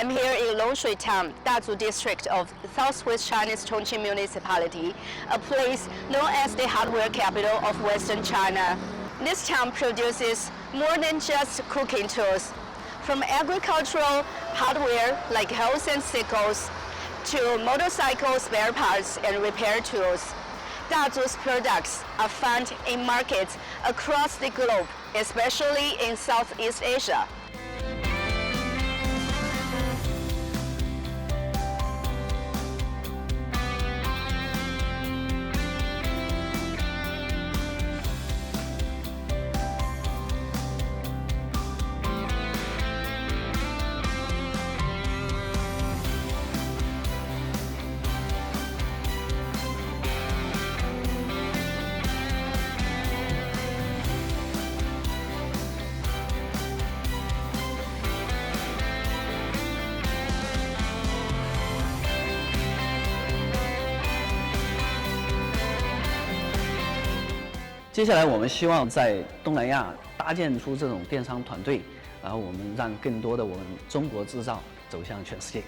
I'm here in Longshui Town, Dazhu district of southwest Chinese Chongqing municipality, a place known as the hardware capital of Western China. This town produces more than just cooking tools, from agricultural hardware like hoes and sickles to motorcycle spare parts and repair tools. Dazhu's products are found in markets across the globe, especially in Southeast Asia.接下来，我们希望在东南亚搭建出这种电商团队，然后我们让更多的我们中国制造走向全世界。